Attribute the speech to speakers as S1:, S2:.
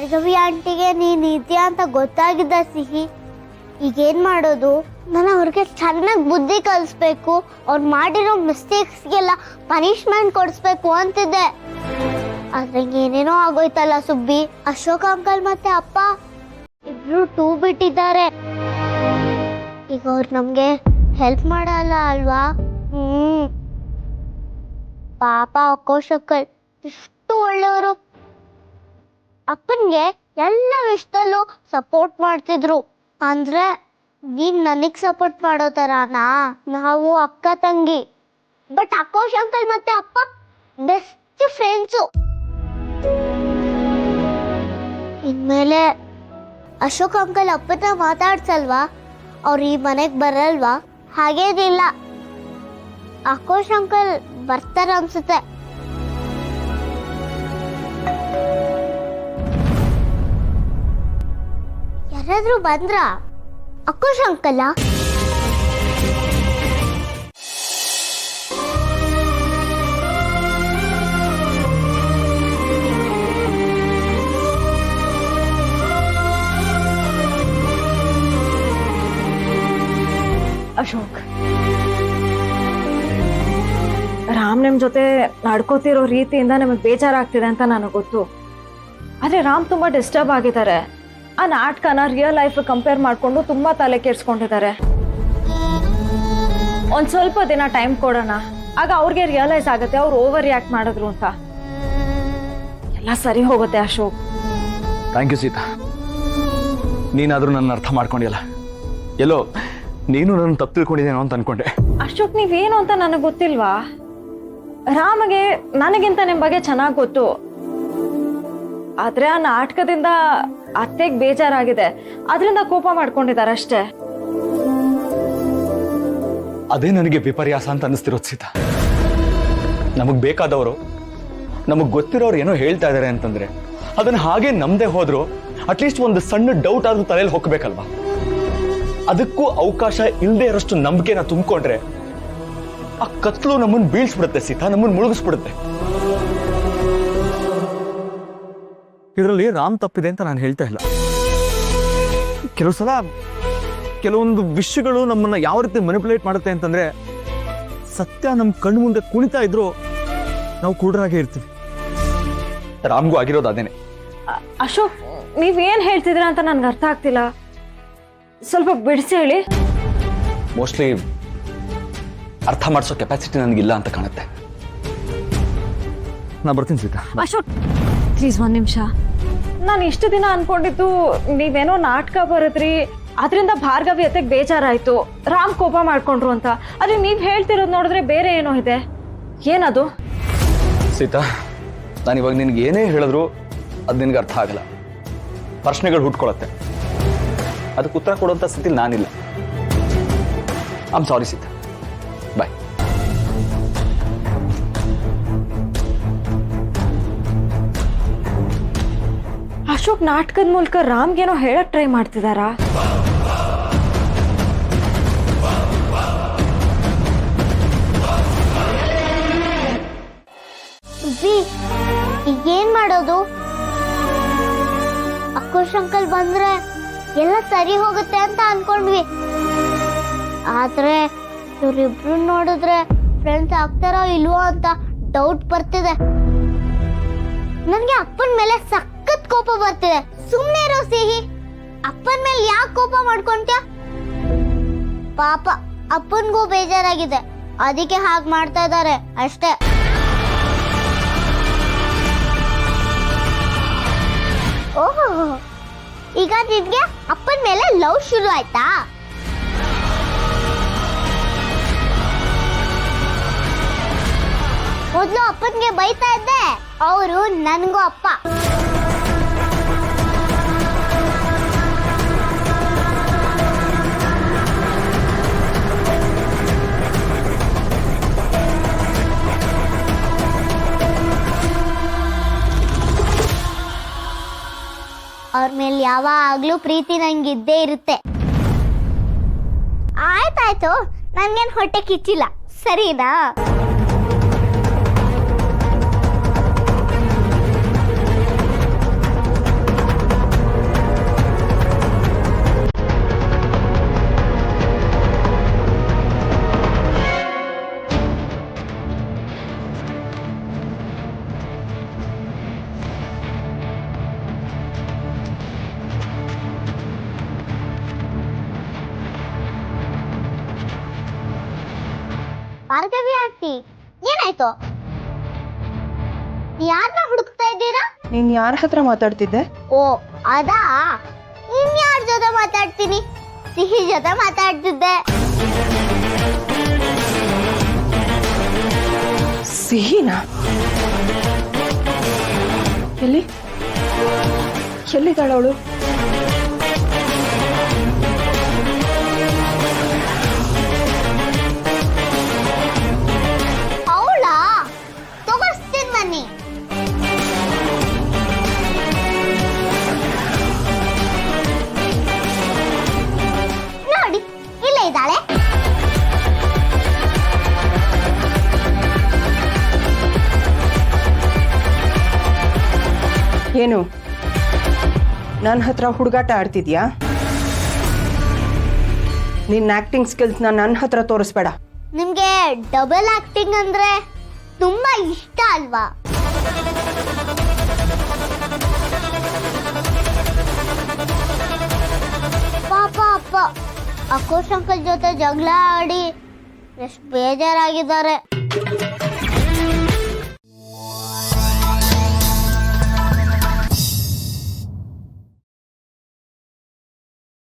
S1: ಭಾರ್ಗವಿ ಆಂಟಿಗೆ ನೀನ್ ಇದೆಯಾ ಅಂತ ಗೊತ್ತಾಗಿದ್ದ ಸಿಹಿ. ಈಗೇನ್ ಮಾಡೋದು? ನಾನು ಅವ್ರಿಗೆ ಚೆನ್ನಾಗಿ ಬುದ್ಧಿ ಕಲಿಸ್ಬೇಕು, ಅವ್ರು ಮಾಡಿರೋ ಮಿಸ್ಟೇಕ್ಸ್ಗೆಲ್ಲ ಪನಿಷ್ಮೆಂಟ್ ಕೊಡಿಸ್ಬೇಕು ಅಂತಿದ್ದೆ. ಆದ್ರೆ ಏನೇನೋ ಆಗೋಯ್ತಲ್ಲ ಸುಬ್ಬಿ. ಅಶೋಕ್ ಅಂಕಲ್ ಮತ್ತೆ ಅಪ್ಪ ಇಬ್ರು ಟೂ ಬಿಟ್ಟಿದ್ದಾರೆ. ಈಗ ಅವ್ರು ನಮ್ಗೆ ಹೆಲ್ಪ್ ಮಾಡಲ್ಲ ಅಲ್ವಾ? ಪಾಪ ಅಕೋಶ್ ಅಂಕಲ್ ಇಷ್ಟು ಒಳ್ಳೆಯವರು. ಅಪ್ಪನ್ಗೆ ಎಲ್ಲ ವಿಷಯದಲ್ಲೂ ಸಪೋರ್ಟ್ ಮಾಡ್ತಿದ್ರು. ಅಂದ್ರೆ ನೀನ್ ನನಗ್ ಸಪೋರ್ಟ್ ಮಾಡೋ ತರಾನಾ? ನಾವು ಅಕ್ಕ ತಂಗಿ. ಬಟ್ ಅಕೋಶ್ ಅಂಕಲ್ ಮತ್ತೆ ಅಪ್ಪ ಬೆಸ್ಟ್ ಫ್ರೆಂಡ್ಸು. ಇನ್ಮೇಲೆ ಅಶೋಕ್ ಅಂಕಲ್ ಅಪ್ಪನ ಮಾತಾಡ್ಸಲ್ವಾ? ಅವ್ರು ಈ ಮನೆಗ್ ಬರಲ್ವಾ? ಹಾಗೇನಿಲ್ಲ, ಆಕೋಶ್ ಅಂಕಲ್ ಬರ್ತಾರ ಅನ್ಸುತ್ತೆ. ಯಾರಾದ್ರೂ ಬಂದ್ರ? ಆಕೋಶ್ ಅಂಕಲ್?
S2: ಅಶೋಕ್, ರಾಮ್ ನಿಮ್ ಜೊತೆ ನಡ್ಕೋತಿರೋ ರೀತಿಯಿಂದ ನಮಗೆ ಬೇಜಾರಾಗ್ತಿದೆ ಅಂತ ನನಗೆ ಗೊತ್ತು. ಆದ್ರೆ ರಾಮ್ ತುಂಬಾ ಡಿಸ್ಟರ್ಬ್ ಆಗಿದ್ದಾರೆ. ಆ ನಾಟಕನ ರಿಯಲ್ ಲೈಫ್ ಕಂಪೇರ್ ಮಾಡ್ಕೊಂಡು ತುಂಬಾ ತಲೆ ಕೆಡ್ಸ್ಕೊಂಡಿದ್ದಾರೆ. ಒಂದ್ ಸ್ವಲ್ಪ ದಿನ ಟೈಮ್ ಕೊಡೋಣ, ಆಗ ಅವ್ರಿಗೆ ರಿಯಲೈಸ್ ಆಗುತ್ತೆ ಅವ್ರು ಓವರ್ ರಿಯಾಕ್ಟ್ ಮಾಡಿದ್ರು ಅಂತ. ಎಲ್ಲ ಸರಿ ಹೋಗುತ್ತೆ ಅಶೋಕ್.
S3: ಥ್ಯಾಂಕ್ ಯು ಸೀತಾ, ನೀನಾದ್ರೂ ನನ್ನ ಅರ್ಥ ಮಾಡ್ಕೊಂಡಿಲ್ಲ. ಎಲ್ಲೋ ನೀನು ನನ್ನ ತಪ್ಪು ತಿಳ್ಕೊಂಡಿದ್ದೇನೋ ಅಂತ ಅನ್ಕೊಂಡೆ.
S2: ಅಶೋಕ್, ನೀವೇನು ಅಂತ ನನಗೆ ಗೊತ್ತಿಲ್ವಾ? ರಾಮಗೆ ನನಗಿಂತ ನಿಮ್ ಬಗ್ಗೆ ಚೆನ್ನಾಗಿ ಗೊತ್ತು. ಆದ್ರೆ ಆ ನಾಟಕದಿಂದ ಅತ್ತೆಗೆ ಬೇಜಾರಾಗಿದೆ, ಅದರಿಂದ ಕೋಪ ಮಾಡ್ಕೊಂಡಿದ್ದಾರೆ ಅಷ್ಟೇ.
S3: ಅದೇ ನನಗೆ ವಿಪರ್ಯಾಸ ಅಂತ ಅನಿಸ್ತಿರೋದು ಸೀತಾ. ನಮಗ್ ಬೇಕಾದವರು, ನಮಗ್ ಗೊತ್ತಿರೋರು ಏನೋ ಹೇಳ್ತಾ ಇದಾರೆ ಅಂತಂದ್ರೆ ಅದನ್ನ ಹಾಗೆ ನಮ್ದೇ ಹೋದ್ರು ಅಟ್ಲೀಸ್ಟ್ ಒಂದು ಸಣ್ಣ ಡೌಟ್ ಆದ್ರೂ ತಲೆಯಲ್ಲಿ ಹೋಗ್ಬೇಕಲ್ವಾ? ಅದಕ್ಕೂ ಅವಕಾಶ ಇಲ್ಲದೆ ಇರೋಷ್ಟು ನಂಬಿಕೆನ ತುಂಬಿಕೊಂಡ್ರೆ ಆ ಕತ್ಲು ನಮ್ಮನ್ನ ಬೀಳ್ಸ್ಬಿಡುತ್ತೆ ಸೀತಾ, ನಮ್ಮನ್ನ ಮುಳುಗಿಸ್ಬಿಡುತ್ತೆ. ಇದರಲ್ಲಿ ರಾಮ್ ತಪ್ಪಿದೆ ಅಂತ ನಾನು ಹೇಳ್ತಾ ಇಲ್ಲ. ಕೆಲವು ಸಲ ಕೆಲವೊಂದು ವಿಷಯಗಳು ನಮ್ಮನ್ನ ಯಾವ ರೀತಿ ಮ್ಯಾನಿಪುಲೇಟ್ ಮಾಡುತ್ತೆ ಅಂತಂದ್ರೆ, ಸತ್ಯ ನಮ್ಮ ಕಣ್ಣು ಮುಂದೆ ಕುಣಿತಾ ಇದ್ರು ನಾವು ಕುರುಡರಾಗೇ ಇರ್ತೀವಿ. ರಾಮ್ಗೂ ಆಗಿರೋದು ಅದೇನೆ.
S2: ಅಶೋಕ್, ನೀವೇನ್ ಹೇಳ್ತಿದ್ರ ಅಂತ ನನ್ಗೆ ಅರ್ಥ ಆಗ್ತಿಲ್ಲ, ಸ್ವಲ್ಪ ಬಿಡಿಸಿ ಹೇಳಿ.
S3: ಮೋಸ್ಟ್ಲಿ ಅರ್ಥ ಮಾಡಿಸೋ ಕೆಪಾಸಿಟಿ ನನಗಿಲ್ಲ ಅಂತ ಕಾಣುತ್ತೆ. ನಾ ಬರ್ತೀನಿ ಸೀತಾ.
S2: ಅಶೋಕ್ ಪ್ಲೀಸ್ ಒಂದ್ ನಿಮಿಷ. ನಾನು ಇಷ್ಟು ದಿನ ಅನ್ಕೊಂಡಿದ್ದು ನೀವೇನೋ ನಾಟಕ ಬರದ್ರಿ, ಅದರಿಂದ ಭಾರ್ಗವಿ ಅತ್ತೆಗೆ ಬೇಜಾರಾಯ್ತು, ರಾಮ್ ಕೋಪ ಮಾಡ್ಕೊಂಡ್ರು ಅಂತ. ಆದ್ರೆ ನೀವ್ ಹೇಳ್ತಿರೋದು ನೋಡಿದ್ರೆ ಬೇರೆ ಏನೋ ಇದೆ. ಏನದು?
S3: ಸೀತಾ, ನಾನು ಇವಾಗ ನಿನ್ಗೆ ಏನೇ ಹೇಳಿದ್ರು ಅದು ನಿನ್ಗೆ ಅರ್ಥ ಆಗಲ್ಲ. ಪ್ರಶ್ನೆಗಳು ಹುಟ್ಕೊಳತ್ತೆ, ಅದಕ್ಕೆ ಉತ್ತರ ಕೊಡುವಂತ ಸ್ಥಿತಿ ನಾನಿಲ್ಲ. ಐ ಆಮ್ ಸಾರಿ ಸೀತಾ, ಬಾಯ್.
S2: ಅಶೋಕ್ ನಾಟಕದ ಮೂಲಕ ರಾಮ್ಗೇನೋ ಹೇಳಕ್ ಟ್ರೈ ಮಾಡ್ತಿದಾರಾ?
S1: ಈಗೇನ್ ಮಾಡೋದು? ಆಕೋಶ್ ಅಂಕಲ್ ಬಂದ್ರೆ ಎಲ್ಲ ಸರಿ ಹೋಗುತ್ತೆ ಅಂತ ಅನ್ಕೊಂಡ್ವಿ. ಆದ್ರೆ ಇವ್ರಿಬ್ರು ನೋಡಿದ್ರೆ ಫ್ರೆಂಡ್ಸ್ ಆಗ್ತಾರೋ ಇಲ್ವೋ ಅಂತ ಡೌಟ್ ಬರ್ತಿದೆ. ನನ್ಗೆ ಅಪ್ಪನ ಮೇಲೆ ಸಖತ್ ಕೋಪ ಬರ್ತಿದೆ. ಸುಮ್ನೆ ಇರೋ ಸಿಹಿ, ಅಪ್ಪನ ಮೇಲೆ ಯಾಕೆ ಕೋಪ ಮಾಡ್ಕೊಂತ್ಯ? ಪಾಪ ಅಪ್ಪನ್ಗೂ ಬೇಜಾರಾಗಿದೆ, ಅದಕ್ಕೆ ಹಾಗೆ ಮಾಡ್ತಾ ಇದ್ದಾರೆ ಅಷ್ಟೇ. ಓಹೋ, ಈಗ ನಿನ್ಗೆ ಅಪ್ಪನ ಮೇಲೆ ಲವ್ ಶುರು ಆಯ್ತಾ? ಮೊದ್ಲು ಅಪ್ಪನ್ಗೆ ಬೈತಾ ಇದ್ದೆ, ಅವರು ನನ್ಗೂ ಅಪ್ಪ. ಅವ್ರ ಮೇಲೆ ಯಾವಾಗ್ಲೂ ಪ್ರೀತಿ ನಂಗಿದ್ದೇ ಇರುತ್ತೆ. ಆಯ್ತಾಯ್ತು, ನನ್ಗೇನ್ ಹೊಟ್ಟೆ ಕಿಚ್ಚಿಲ್ಲ, ಸರಿನಾ? ಏನಾಯ್ತು? ಯಾರನ್ನ ಹುಡುಕ್ತಾ ಇದ್ದೀರಾ?
S4: ನೀನ್ ಯಾರ ಹತ್ರ ಮಾತಾಡ್ತಿದ್ದೆ?
S1: ಓ ಅದಾ, ಇನ್ಯಾರ ಜೊತೆ ಮಾತಾಡ್ತೀನಿ? ಸಿಹಿ ಜೊತೆ ಮಾತಾಡ್ತಿದ್ದೆ.
S4: ಸಿಹಿನಾ? ಎಲ್ಲಿದ್ದಾಳ ಅವಳು?
S1: ಅವಳಾ? ತೋರಿಸ್ತೀನಿ ಬನ್ನಿ. ನೋಡಿ, ಇಲ್ಲೇ ಇದ್ದಾಳೆ.
S4: ಏನು ನನ್ನ ಹತ್ರ ಹುಡುಗಾಟ ಆಡ್ತಿದ್ಯಾ? ನಿನ್ನ ಆಕ್ಟಿಂಗ್ ಸ್ಕಿಲ್ಸ್ನ ನನ್ನ ಹತ್ರ ತೋರಿಸ್ಬೇಡ.
S1: ನಿಮ್ಗೆ ಡಬಲ್ ಆಕ್ಟಿಂಗ್ ಅಂದ್ರೆ ತುಂಬಾ ಇಷ್ಟ ಅಲ್ವಾ? ಪಾಪ ಅಪ್ಪ ಆಕೋಶ್ ಅಂಕಲ್ ಜೊತೆ ಜಗಳ ಆಡಿ ಎಷ್ಟು ಬೇಜಾರಾಗಿದ್ದಾರೆ.